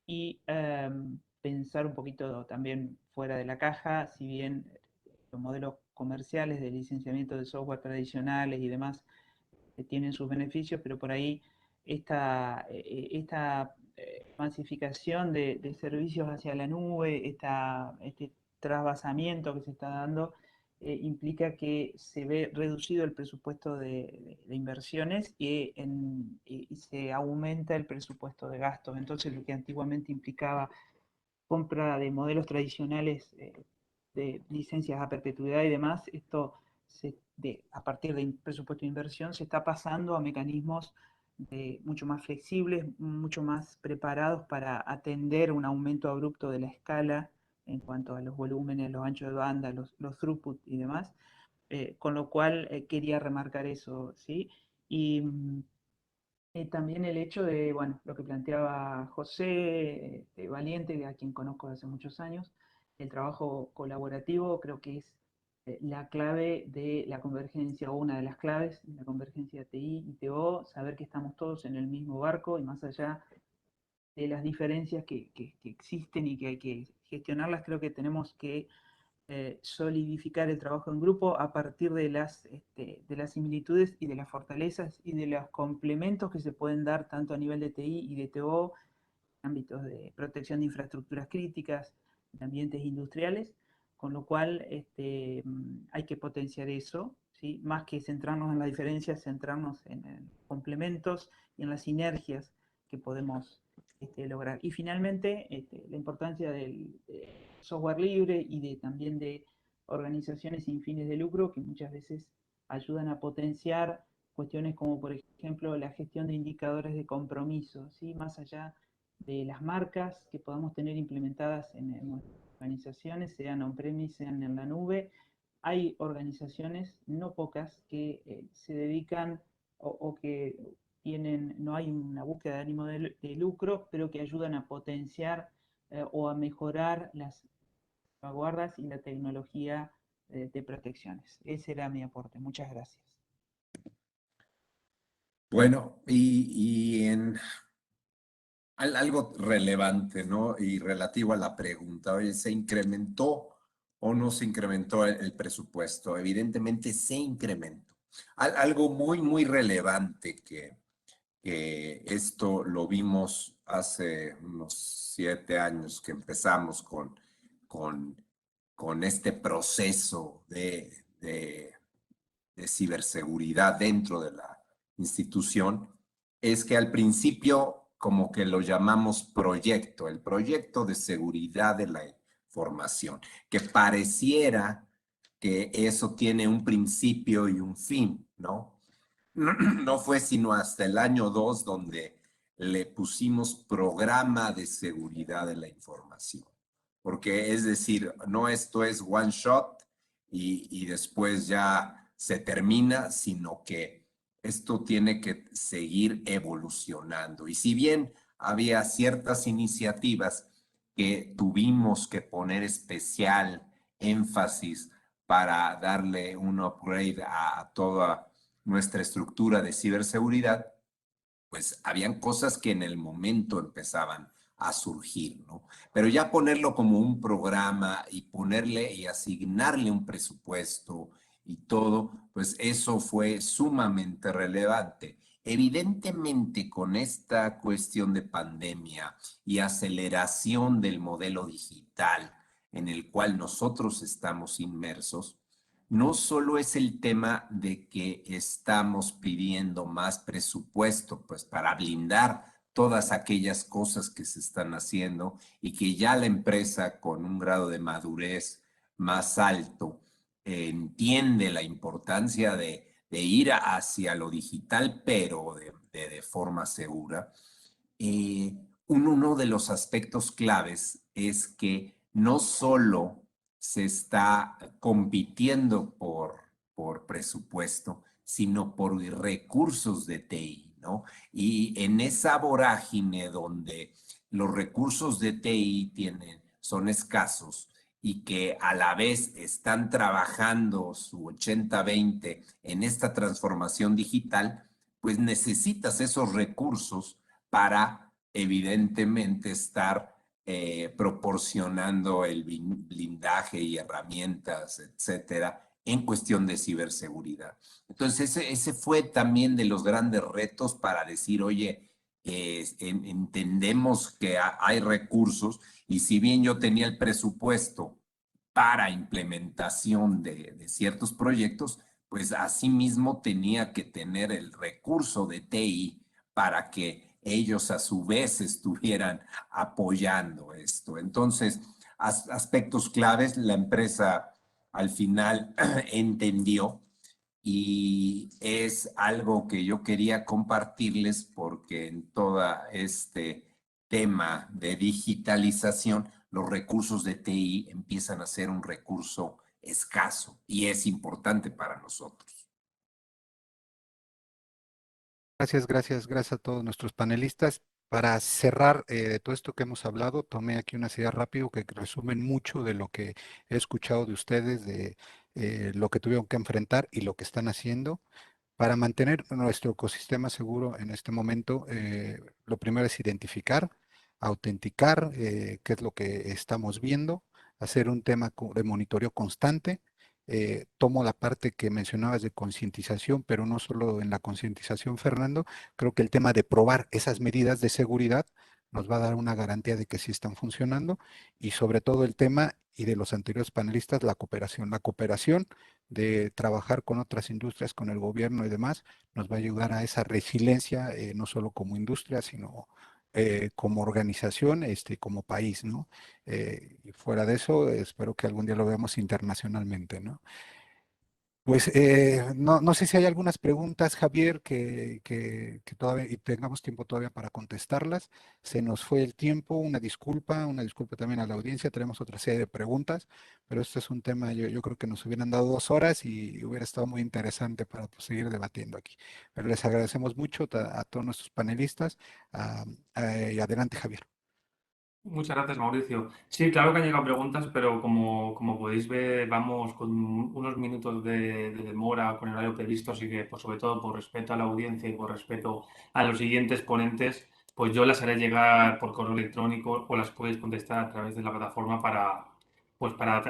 y pensar un poquito también fuera de la caja, si bien los modelos comerciales de licenciamiento de software tradicionales y demás tienen sus beneficios, pero por ahí esta masificación de servicios hacia la nube, este trasvasamiento que se está dando, implica que se ve reducido el presupuesto de inversiones y se aumenta el presupuesto de gastos. Entonces, lo que antiguamente implicaba compra de modelos tradicionales de licencias a perpetuidad y demás, esto a partir del presupuesto de inversión se está pasando a mecanismos mucho más flexibles, mucho más preparados para atender un aumento abrupto de la escala en cuanto a los volúmenes, los anchos de banda, los throughput y demás, con lo cual quería remarcar eso, ¿sí? Y también el hecho de, bueno, lo que planteaba José Valiente, a quien conozco desde hace muchos años, el trabajo colaborativo creo que es la clave de la convergencia, o una de las claves de la convergencia TI y TO, saber que estamos todos en el mismo barco y más allá de las diferencias que existen y que hay que gestionarlas, creo que tenemos que solidificar el trabajo en grupo a partir de las similitudes y de las fortalezas y de los complementos que se pueden dar tanto a nivel de TI y de TO, ámbitos de protección de infraestructuras críticas, de ambientes industriales, con lo cual hay que potenciar eso, ¿sí? Más que centrarnos en las diferencias, centrarnos en complementos y en las sinergias que podemos lograr. Y finalmente, la importancia del software libre y también de organizaciones sin fines de lucro que muchas veces ayudan a potenciar cuestiones como, por ejemplo, la gestión de indicadores de compromiso, ¿sí? Más allá de las marcas que podamos tener implementadas en nuestras organizaciones, sean on-premise, sean en la nube. Hay organizaciones, no pocas, que se dedican o que no hay una búsqueda de ánimo de lucro, pero que ayudan a potenciar o a mejorar las salvaguardas y la tecnología de protecciones. Ese era mi aporte. Muchas gracias. Bueno, y en algo relevante, ¿no? Y relativo a la pregunta, oye, ¿se incrementó o no se incrementó el presupuesto? Evidentemente se incrementó. Algo muy, muy relevante que esto lo vimos hace unos 7 años que empezamos con este proceso de ciberseguridad dentro de la institución, es que al principio como que lo llamamos proyecto, el proyecto de seguridad de la información, que pareciera que eso tiene un principio y un fin, ¿no? No fue sino hasta el año 2 donde le pusimos programa de seguridad de la información. Porque es decir, no esto es one shot y después ya se termina, sino que esto tiene que seguir evolucionando. Y si bien había ciertas iniciativas que tuvimos que poner especial énfasis para darle un upgrade a toda nuestra estructura de ciberseguridad, pues habían cosas que en el momento empezaban a surgir, ¿no? Pero ya ponerlo como un programa y ponerle y asignarle un presupuesto y todo, pues eso fue sumamente relevante. Evidentemente, con esta cuestión de pandemia y aceleración del modelo digital en el cual nosotros estamos inmersos, no solo es el tema de que estamos pidiendo más presupuesto, pues para blindar todas aquellas cosas que se están haciendo y que ya la empresa con un grado de madurez más alto entiende la importancia de ir hacia lo digital, pero de forma segura. Uno de los aspectos claves es que no solo se está compitiendo por presupuesto, sino por recursos de TI, ¿no? Y en esa vorágine donde los recursos de TI son escasos y que a la vez están trabajando su 80-20 en esta transformación digital, pues necesitas esos recursos para evidentemente estar proporcionando el blindaje y herramientas, etcétera, en cuestión de ciberseguridad. Entonces, ese fue también de los grandes retos para decir, oye, entendemos que hay recursos y si bien yo tenía el presupuesto para implementación de ciertos proyectos, pues asimismo tenía que tener el recurso de TI para que ellos a su vez estuvieran apoyando esto. Entonces, aspectos claves, la empresa al final entendió y es algo que yo quería compartirles porque en todo este tema de digitalización, los recursos de TI empiezan a ser un recurso escaso y es importante para nosotros. Gracias a todos nuestros panelistas. Para cerrar de todo esto que hemos hablado, tomé aquí unas ideas rápido que resumen mucho de lo que he escuchado de ustedes, de lo que tuvieron que enfrentar y lo que están haciendo. Para mantener nuestro ecosistema seguro en este momento, lo primero es identificar, autenticar qué es lo que estamos viendo, hacer un tema de monitoreo constante. Tomo la parte que mencionabas de concientización, pero no solo en la concientización, Fernando, creo que el tema de probar esas medidas de seguridad nos va a dar una garantía de que sí están funcionando y sobre todo el tema y de los anteriores panelistas, la cooperación de trabajar con otras industrias, con el gobierno y demás, nos va a ayudar a esa resiliencia, no solo como industria, sino como organización, como país, ¿no? Y fuera de eso, espero que algún día lo veamos internacionalmente, ¿no? Pues no sé si hay algunas preguntas, Javier, que todavía y tengamos tiempo todavía para contestarlas. Se nos fue el tiempo, una disculpa también a la audiencia. Tenemos otra serie de preguntas, pero este es un tema, yo creo que nos hubieran dado 2 horas y hubiera estado muy interesante para pues, seguir debatiendo aquí. Pero les agradecemos mucho a todos nuestros panelistas. Y adelante, Javier. Muchas gracias, Mauricio. Sí, claro que han llegado preguntas, pero como podéis ver, vamos con unos minutos de demora con el horario previsto, así que pues, sobre todo por respeto a la audiencia y por respeto a los siguientes ponentes, pues yo las haré llegar por correo electrónico o las podéis contestar a través de la plataforma para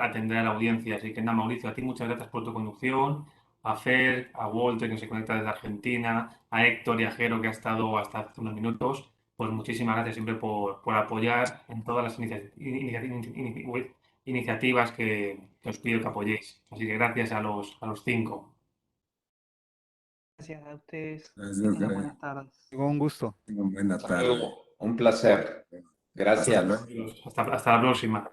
atender a la audiencia. Así que nada, Mauricio, a ti muchas gracias por tu conducción, a Fer, a Walter, que se conecta desde Argentina, a Héctor y a Jero, que ha estado hasta hace unos minutos. Pues muchísimas gracias siempre por apoyar en todas las iniciativas que os pido que apoyéis. Así que gracias a los 5. Gracias a ustedes. Gracias, Tengan Greg. buenas tardes. Un gusto. Buena Hasta tarde. luego. Un placer. Hasta Gracias. luego. Hasta la próxima.